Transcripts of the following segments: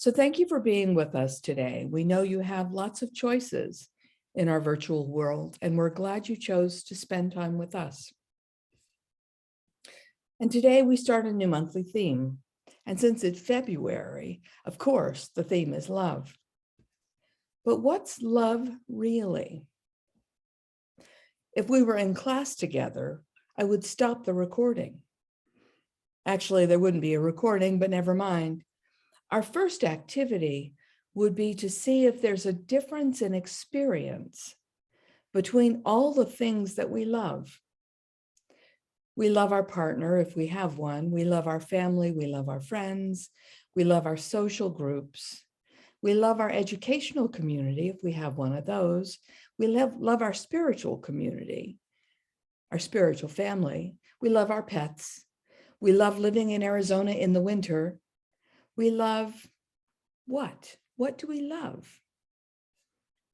So thank you for being with us today. We know you have lots of choices in our virtual world, and we're glad you chose to spend time with us. And today we start a new monthly theme. And since it's February, of course, the theme is love. But what's love really? If we were in class together, I would stop the recording. Actually, there wouldn't be a recording, but never mind. Our first activity would be to see if there's a difference in experience between all the things that we love. We love our partner if we have one. We love our family. We love our friends. We love our social groups. We love our educational community if we have one of those. We love our spiritual community, our spiritual family. We love our pets. We love living in Arizona in the winter. We love what? What do we love?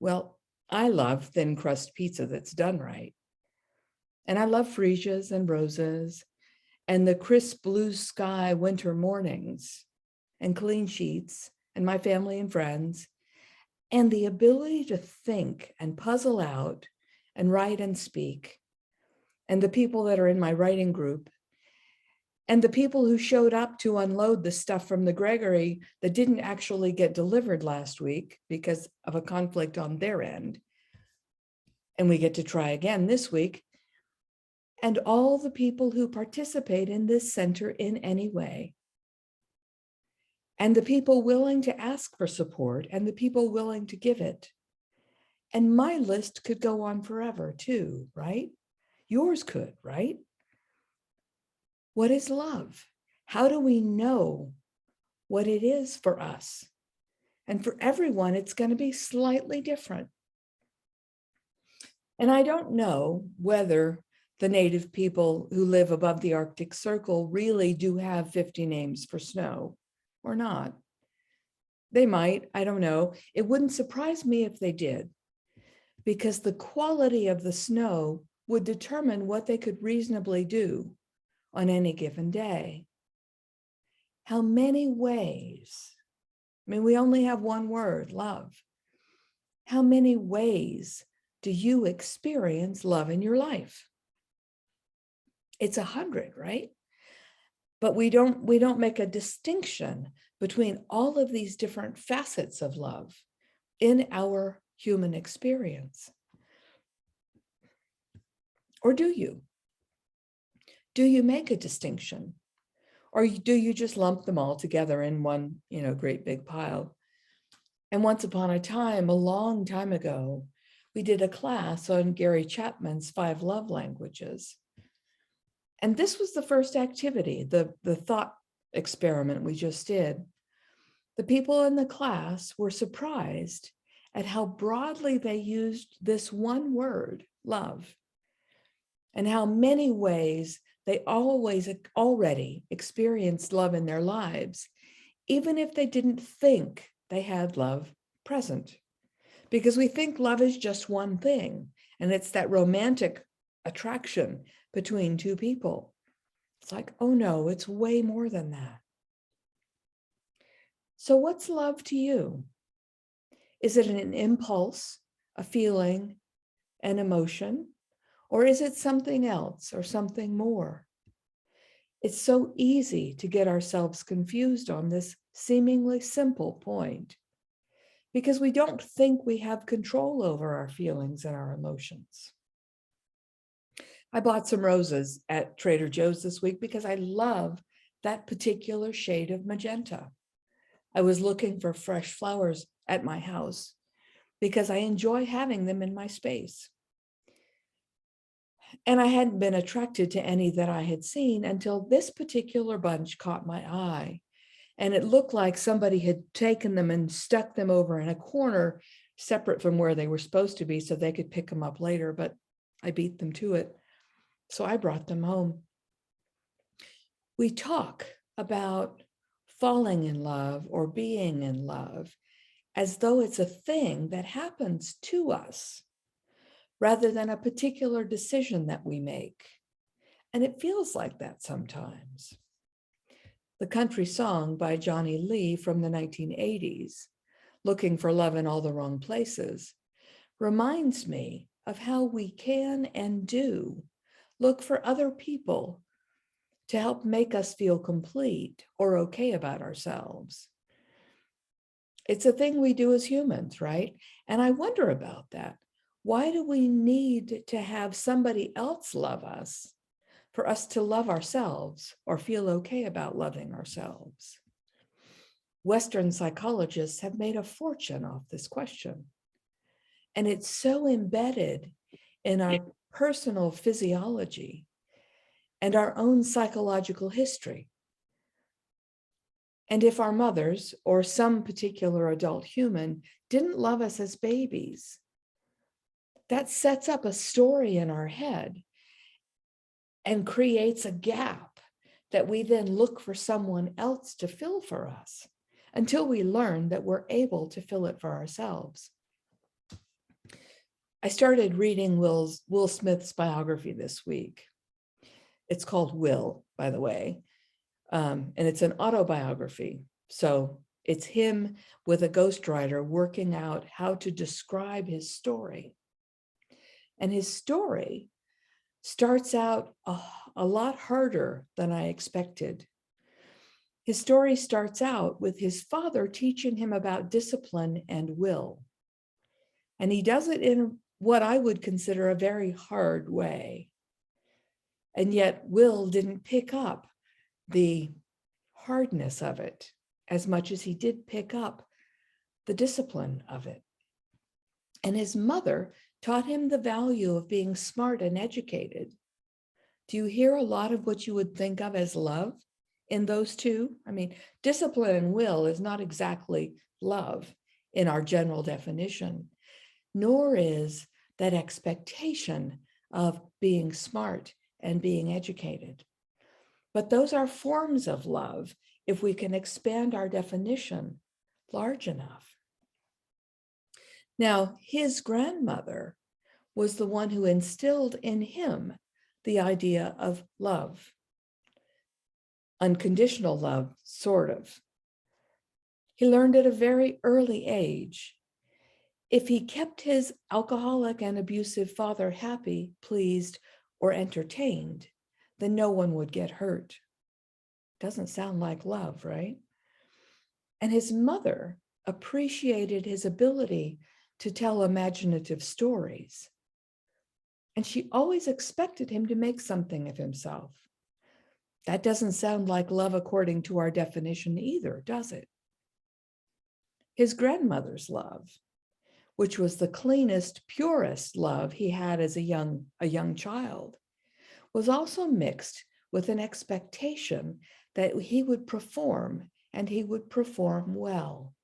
Well, I love thin crust pizza that's done right. And I love freesias and roses and the crisp blue sky winter mornings and clean sheets and my family and friends and the ability to think and puzzle out and write and speak and the people that are in my writing group and the people who showed up to unload the stuff from the Gregory that didn't actually get delivered last week because of a conflict on their end. And we get to try again this week. And all the people who participate in this center in any way. And the people willing to ask for support and the people willing to give it. And my list could go on forever too, right? Yours could, right? What is love? How do we know what it is for us? And for everyone, it's going to be slightly different. And I don't know whether the native people who live above the Arctic Circle really do have 50 names for snow or not. They might, I don't know. It wouldn't surprise me if they did, because the quality of the snow would determine what they could reasonably do on any given day. How many ways? I mean, we only have one word, love. How many ways do you experience love in your life? It's 100, right? But we don't make a distinction between all of these different facets of love in our human experience. Or do you? Do you make a distinction? Or do you just lump them all together in one, great big pile? And once upon a time, a long time ago, we did a class on Gary Chapman's 5 love languages. And this was the first activity, the thought experiment we just did. The people in the class were surprised at how broadly they used this one word, love, and how many ways they already experienced love in their lives, even if they didn't think they had love present. Because we think love is just one thing, and it's that romantic attraction between two people. It's like, oh no, it's way more than that. So what's love to you? Is it an impulse, a feeling, an emotion, or is it something else or something more? It's so easy to get ourselves confused on this seemingly simple point because we don't think we have control over our feelings and our emotions. I bought some roses at Trader Joe's this week because I love that particular shade of magenta. I was looking for fresh flowers at my house because I enjoy having them in my space. And I hadn't been attracted to any that I had seen until this particular bunch caught my eye. And it looked like somebody had taken them and stuck them over in a corner separate from where they were supposed to be so they could pick them up later, but I beat them to it. So I brought them home. We talk about falling in love or being in love as though it's a thing that happens to us rather than a particular decision that we make. And it feels like that sometimes. The country song by Johnny Lee from the 1980s, Looking for Love in All the Wrong Places, reminds me of how we can and do look for other people to help make us feel complete or okay about ourselves. It's a thing we do as humans, right? And I wonder about that. Why do we need to have somebody else love us for us to love ourselves or feel okay about loving ourselves? Western psychologists have made a fortune off this question. And it's so embedded in our personal physiology and our own psychological history. And if our mothers or some particular adult human didn't love us as babies, that sets up a story in our head and creates a gap that we then look for someone else to fill for us until we learn that we're able to fill it for ourselves. I started reading Will Smith's biography this week. It's called Will, by the way, and it's an autobiography. So it's him with a ghostwriter working out how to describe his story. And his story starts out a lot harder than I expected. His story starts out with his father teaching him about discipline and will. And he does it in what I would consider a very hard way. And yet Will didn't pick up the hardness of it as much as he did pick up the discipline of it. And his mother taught him the value of being smart and educated. Do you hear a lot of what you would think of as love in those two? I mean, discipline and will is not exactly love in our general definition, nor is that expectation of being smart and being educated. But those are forms of love if we can expand our definition large enough. Now, his grandmother was the one who instilled in him the idea of love, unconditional love, sort of. He learned at a very early age, if he kept his alcoholic and abusive father happy, pleased, or entertained, then no one would get hurt. Doesn't sound like love, right? And his mother appreciated his ability to tell imaginative stories. And she always expected him to make something of himself. That doesn't sound like love according to our definition either, does it? His grandmother's love, which was the cleanest, purest love he had as a young child, was also mixed with an expectation that he would perform, and he would perform well.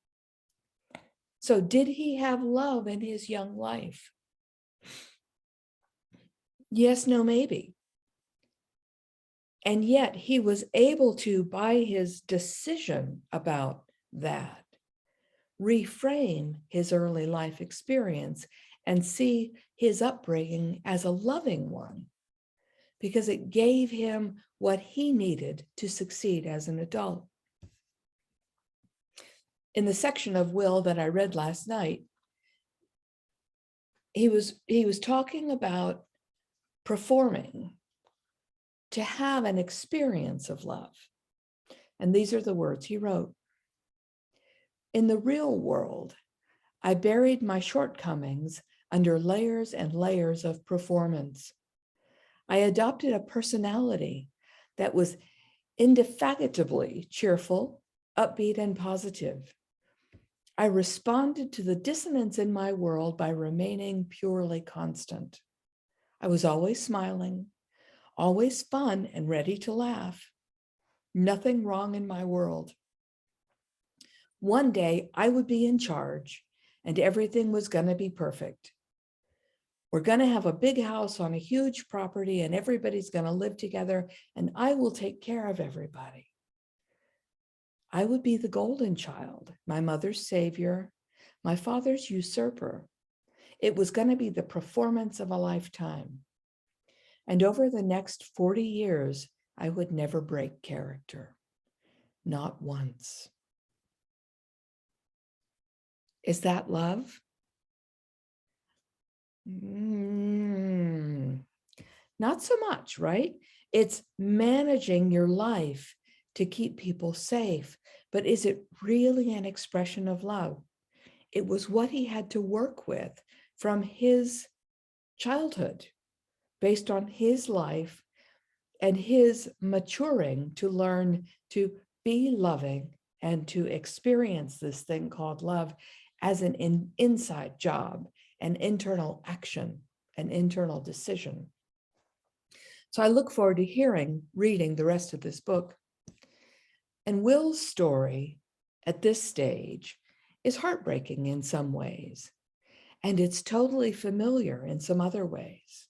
So did he have love in his young life? Yes, no, maybe. And yet he was able to, by his decision about that, reframe his early life experience and see his upbringing as a loving one, because it gave him what he needed to succeed as an adult. In the section of Will that I read last night, he was talking about performing to have an experience of love. And these are the words he wrote. In the real world, I buried my shortcomings under layers and layers of performance. I adopted a personality that was indefatigably cheerful, upbeat, and positive. I responded to the dissonance in my world by remaining purely constant. I was always smiling, always fun and ready to laugh. Nothing wrong in my world. One day I would be in charge and everything was going to be perfect. We're going to have a big house on a huge property and everybody's going to live together and I will take care of everybody. I would be the golden child, my mother's savior, my father's usurper. It was going to be the performance of a lifetime. And over the next 40 years, I would never break character. not once. Is that love? Not so much, right? It's managing your life to keep people safe. But is it really an expression of love? It was what he had to work with from his childhood, based on his life and his maturing to learn to be loving and to experience this thing called love as an inside job, an internal action, an internal decision. So I look forward to reading the rest of this book. And Will's story at this stage is heartbreaking in some ways, and it's totally familiar in some other ways,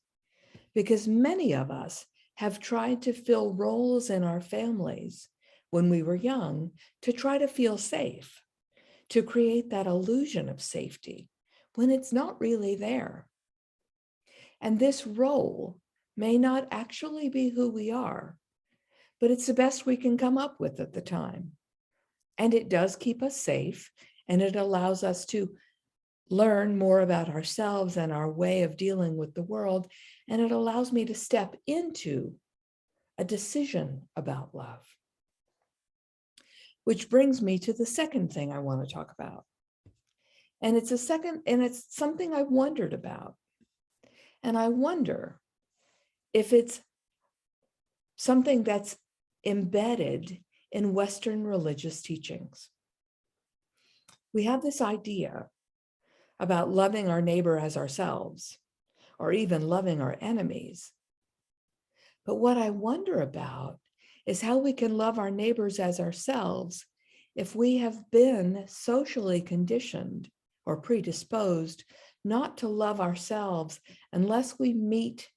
because many of us have tried to fill roles in our families when we were young to try to feel safe, to create that illusion of safety when it's not really there. And this role may not actually be who we are, but it's the best we can come up with at the time. And it does keep us safe, and it allows us to learn more about ourselves and our way of dealing with the world. And it allows me to step into a decision about love. Which brings me to the second thing I want to talk about. And it's something I've wondered about. And I wonder if it's something that's embedded in Western religious teachings. We have this idea about loving our neighbor as ourselves, or even loving our enemies. But what I wonder about is how we can love our neighbors as ourselves if we have been socially conditioned or predisposed not to love ourselves unless we meet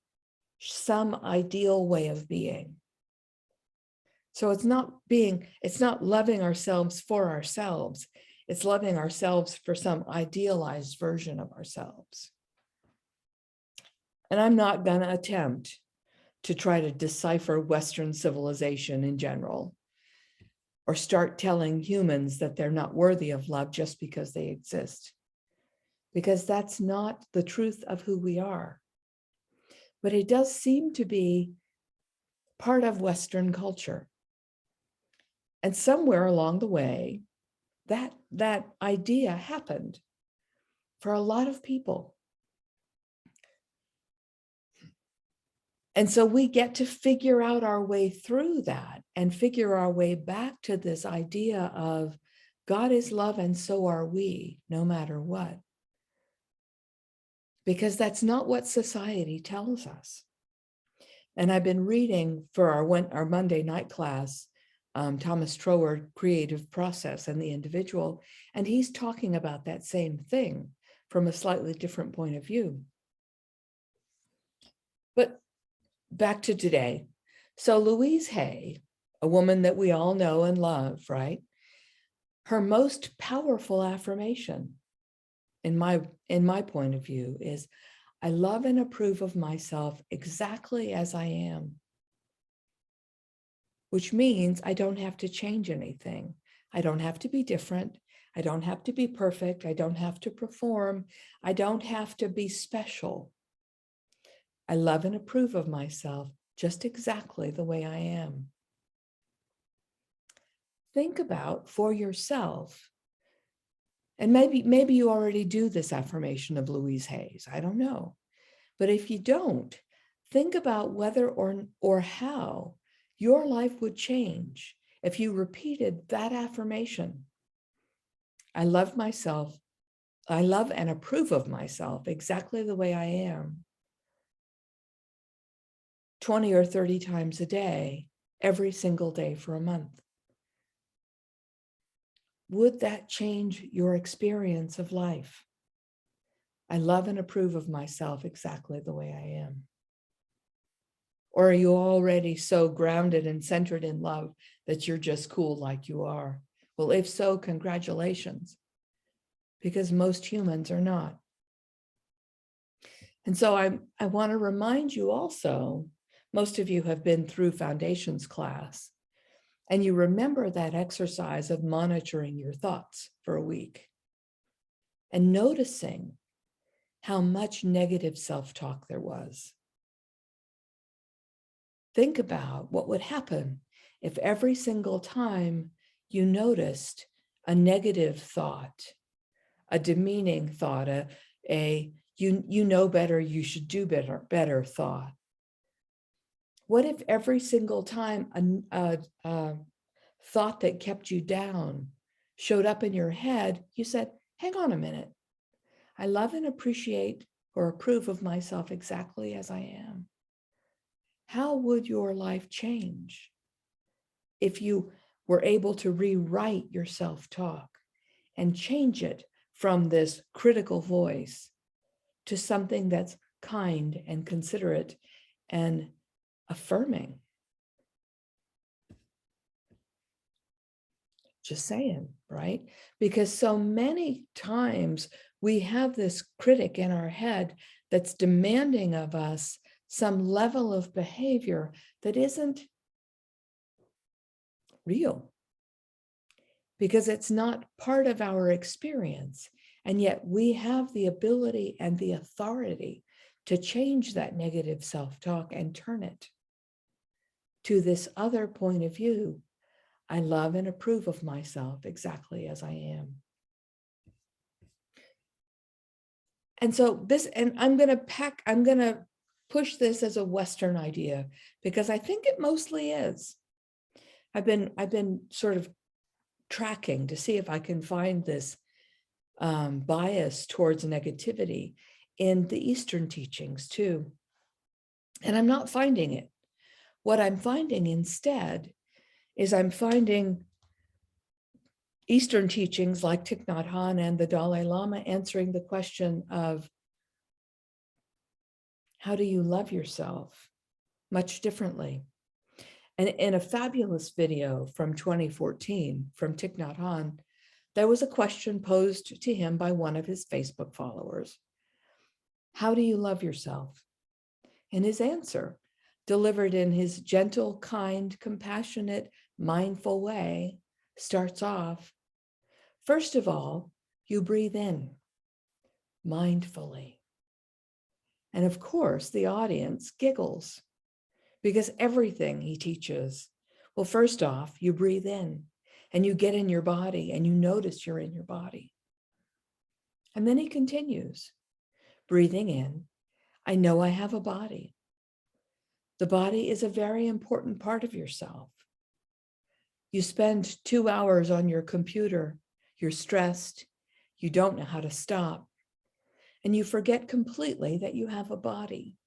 some ideal way of being. So it's not loving ourselves for ourselves. It's loving ourselves for some idealized version of ourselves. And I'm not going to attempt to try to decipher Western civilization in general, or start telling humans that they're not worthy of love just because they exist, because that's not the truth of who we are. But it does seem to be part of Western culture. And somewhere along the way, that idea happened for a lot of people. And so we get to figure out our way through that and figure our way back to this idea of God is love and so are we, no matter what. Because that's not what society tells us. And I've been reading for our Monday night class, Thomas Troward, Creative Process and the Individual, and he's talking about that same thing from a slightly different point of view. But back to today. So Louise Hay, a woman that we all know and love, right? Her most powerful affirmation, in my point of view, is, I love and approve of myself exactly as I am. Which means I don't have to change anything. I don't have to be different. I don't have to be perfect. I don't have to perform. I don't have to be special. I love and approve of myself just exactly the way I am. Think about for yourself, and maybe you already do this affirmation of Louise Hay's, I don't know. But if you don't, think about whether or how your life would change if you repeated that affirmation. I love myself. I love and approve of myself exactly the way I am. 20 or 30 times a day, every single day for a month. Would that change your experience of life? I love and approve of myself exactly the way I am. Or are you already so grounded and centered in love that you're just cool like you are? Well, if so, congratulations, because most humans are not. And so I want to remind you also, most of you have been through foundations class, And you remember that exercise of monitoring your thoughts for a week and noticing how much negative self-talk there was. Think about what would happen if every single time you noticed a negative thought, a demeaning thought, you know better, you should do better thought. What if every single time a thought that kept you down showed up in your head, you said, hang on a minute. I love and appreciate or approve of myself exactly as I am. How would your life change if you were able to rewrite your self-talk and change it from this critical voice to something that's kind and considerate and affirming? Just saying, right? Because so many times we have this critic in our head that's demanding of us some level of behavior that isn't real, because it's not part of our experience. And yet we have the ability and the authority to change that negative self-talk and turn it to this other point of view. I love and approve of myself exactly as I am. And so this, and I'm going to push this as a Western idea, because I think it mostly is. I've been sort of tracking to see if I can find this bias towards negativity in the Eastern teachings too. And I'm not finding it. What I'm finding instead is I'm finding Eastern teachings like Thich Nhat Hanh and the Dalai Lama answering the question of how do you love yourself much differently. And in a fabulous video from 2014 from Thich Nhat Hanh, there was a question posed to him by one of his Facebook followers. How do you love yourself? And his answer, delivered in his gentle, kind, compassionate, mindful way, starts off, first of all, you breathe in mindfully. And of course, the audience giggles, because everything he teaches, well, first off, you breathe in and you get in your body and you notice you're in your body. And then he continues, breathing in, I know I have a body. The body is a very important part of yourself. You spend 2 hours on your computer, you're stressed, you don't know how to stop, and you forget completely that you have a body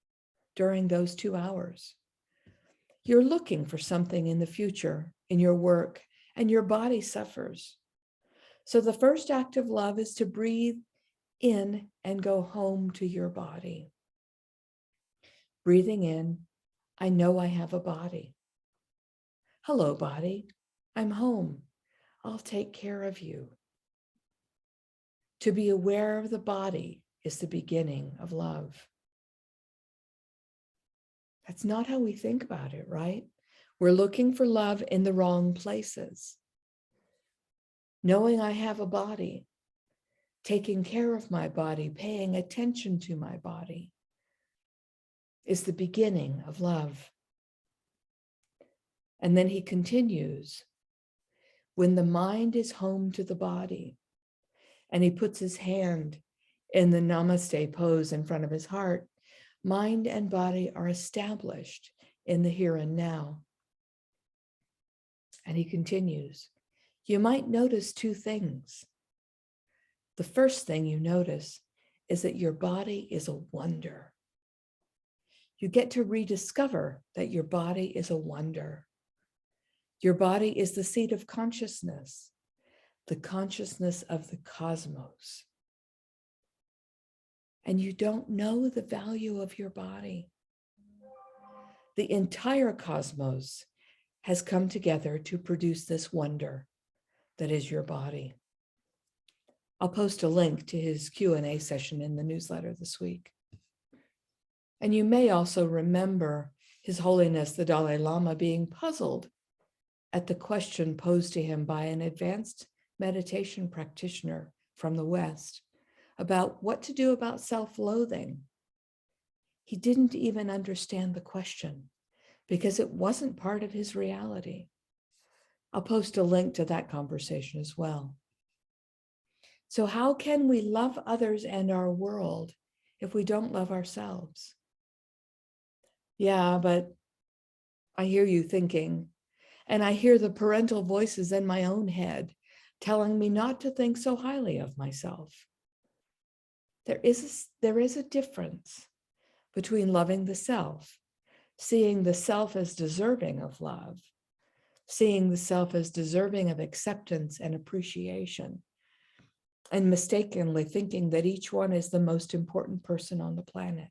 during those 2 hours. You're looking for something in the future, in your work, and your body suffers. So the first act of love is to breathe in and go home to your body. Breathing in, I know I have a body. Hello, body. I'm home. I'll take care of you. To be aware of the body is the beginning of love. That's not how we think about it, right? We're looking for love in the wrong places. Knowing I have a body, taking care of my body, paying attention to my body is the beginning of love. And then he continues, when the mind is home to the body, and he puts his hand in the namaste pose in front of his heart, mind and body are established in the here and now. And he continues, you might notice 2 things. The first thing you notice is that your body is a wonder. You get to rediscover that your body is a wonder. Your body is the seat of consciousness, the consciousness of the cosmos. And you don't know the value of your body. The entire cosmos has come together to produce this wonder that is your body. I'll post a link to his Q&A session in the newsletter this week. And you may also remember His Holiness the Dalai Lama being puzzled at the question posed to him by an advanced meditation practitioner from the West about what to do about self-loathing. He didn't even understand the question because it wasn't part of his reality. I'll post a link to that conversation as well. So how can we love others and our world if we don't love ourselves? Yeah, but I hear you thinking, and I hear the parental voices in my own head telling me not to think so highly of myself. There is a difference between loving the self, seeing the self as deserving of love, seeing the self as deserving of acceptance and appreciation, and mistakenly thinking that each one is the most important person on the planet.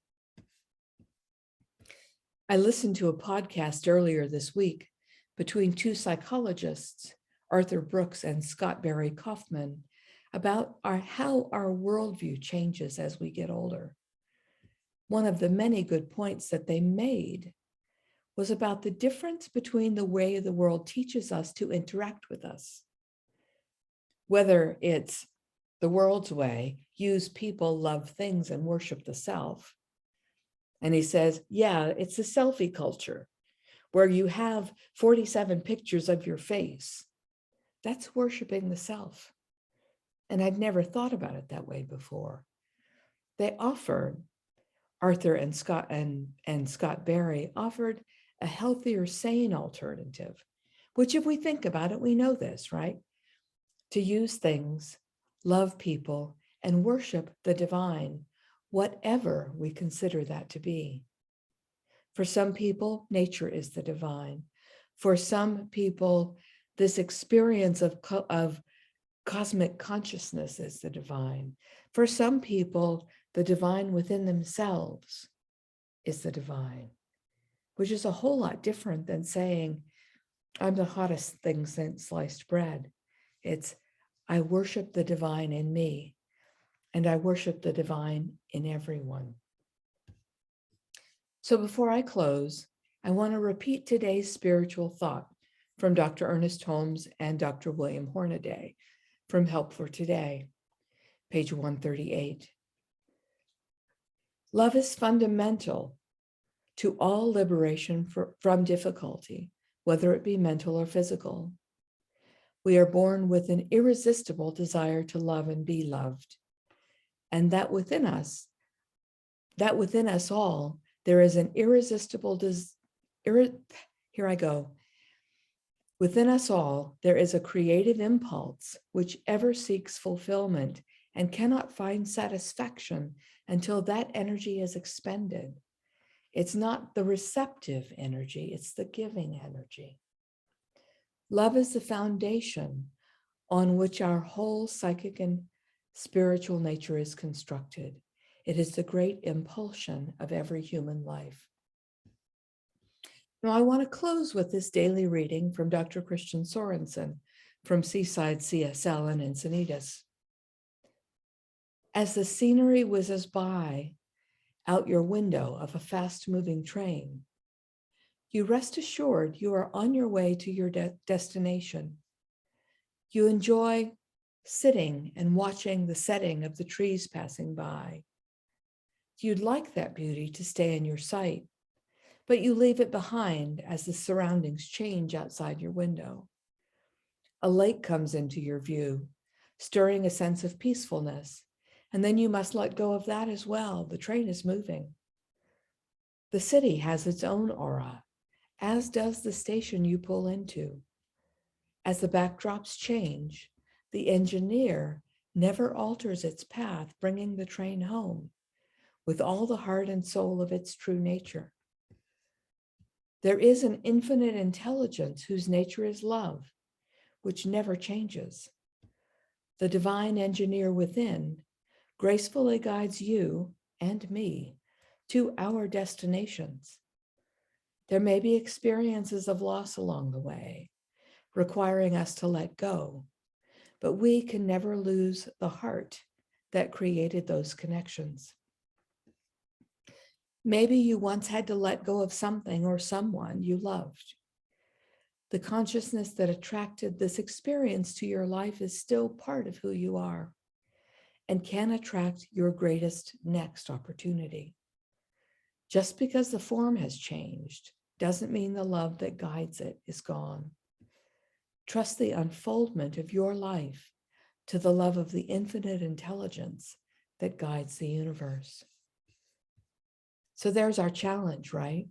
I listened to a podcast earlier this week between two psychologists, Arthur Brooks and Scott Barry Kaufmann, about how our worldview changes as we get older. One of the many good points that they made was about the difference between the way the world teaches us to interact with us. Whether it's the world's way, use people, love things, and worship the self. And he says, yeah, it's a selfie culture where you have 47 pictures of your face. That's worshiping the self. And I'd never thought about it that way before. They offered, Arthur and Scott Barry offered a healthier, sane alternative, which if we think about it, we know this, right? To use things, love people, and worship the divine, whatever we consider that to be. For some people, nature is the divine. For some people, this experience of cosmic consciousness is the divine. For some people, the divine within themselves is the divine, which is a whole lot different than saying, I'm the hottest thing since sliced bread. It's, I worship the divine in me, and I worship the divine in everyone. So before I close, I want to repeat today's spiritual thought from Dr. Ernest Holmes and Dr. William Hornaday from Help for Today, page 138. Love is fundamental to all liberation from difficulty, whether it be mental or physical. We are born with an irresistible desire to love and be loved. And that within us all, there is an irresistible Within us all, there is a creative impulse which ever seeks fulfillment and cannot find satisfaction until that energy is expended. It's not the receptive energy, it's the giving energy. Love is the foundation on which our whole psychic and spiritual nature is constructed. It is the great impulsion of every human life. Now, I want to close with this daily reading from Dr. Christian Sorensen from Seaside Csl in Encinitas. As the scenery whizzes by out your window of a fast-moving train, you rest assured you are on your way to your destination. You enjoy sitting and watching the setting of the trees passing by. You'd like that beauty to stay in your sight, but you leave it behind as the surroundings change outside your window. A lake comes into your view, stirring a sense of peacefulness, and then you must let go of that as well. The train is moving. The city has its own aura, as does the station you pull into. As the backdrops change, the engineer never alters its path, bringing the train home with all the heart and soul of its true nature. There is an infinite intelligence whose nature is love, which never changes. The divine engineer within gracefully guides you and me to our destinations. There may be experiences of loss along the way, requiring us to let go, but we can never lose the heart that created those connections. Maybe you once had to let go of something or someone you loved. The consciousness that attracted this experience to your life is still part of who you are and can attract your greatest next opportunity. Just because the form has changed doesn't mean the love that guides it is gone. Trust the unfoldment of your life to the love of the infinite intelligence that guides the universe. So there's our challenge, right?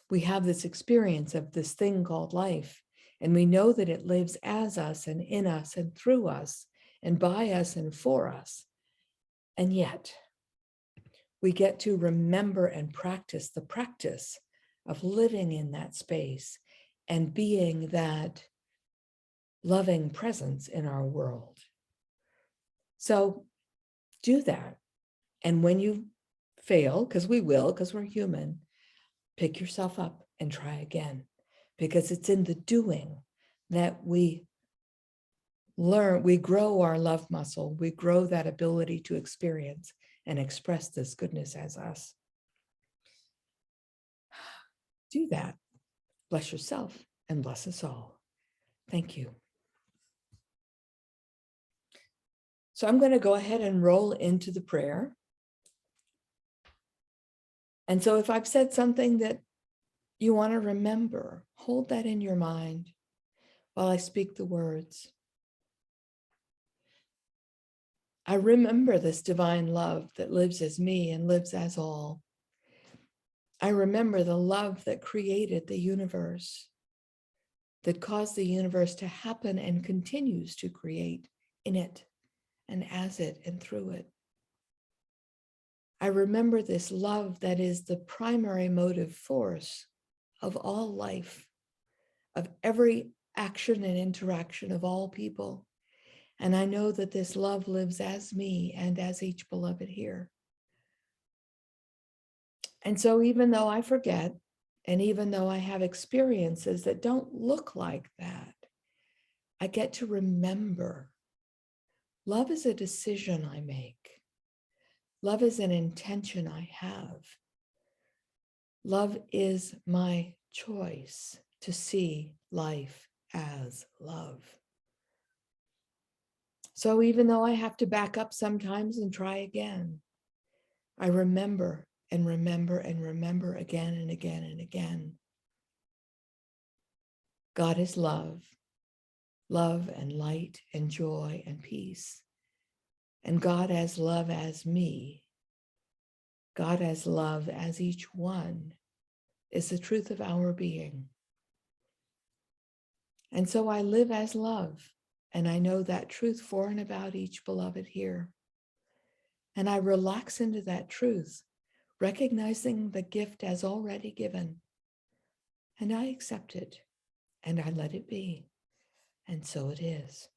We have this experience of this thing called life, and we know that it lives as us and in us and through us and by us and for us. And yet, we get to remember and practice the practice of living in that space and being that loving presence in our world. So do that. And when you fail, because we will, because we're human, pick yourself up and try again, because it's in the doing that we learn, we grow our love muscle, we grow that ability to experience and express this goodness as us. Do that. Bless yourself and bless us all. Thank you. So I'm going to go ahead and roll into the prayer. And so if I've said something that you want to remember, hold that in your mind while I speak the words. I remember this divine love that lives as me and lives as all. I remember the love that created the universe, that caused the universe to happen and continues to create in it and as it and through it. I remember this love that is the primary motive force of all life, of every action and interaction of all people. And I know that this love lives as me and as each beloved here. And so even though I forget, and even though I have experiences that don't look like that, I get to remember. Love is a decision I make. Love is an intention I have. Love is my choice to see life as love. So even though I have to back up sometimes and try again, I remember and remember and remember again and again and again. God is love, love and light and joy and peace. And God as love as me, God as love as each one, is the truth of our being. And so I live as love, and I know that truth for and about each beloved here. And I relax into that truth, recognizing the gift as already given. And I accept it, and I let it be. And so it is.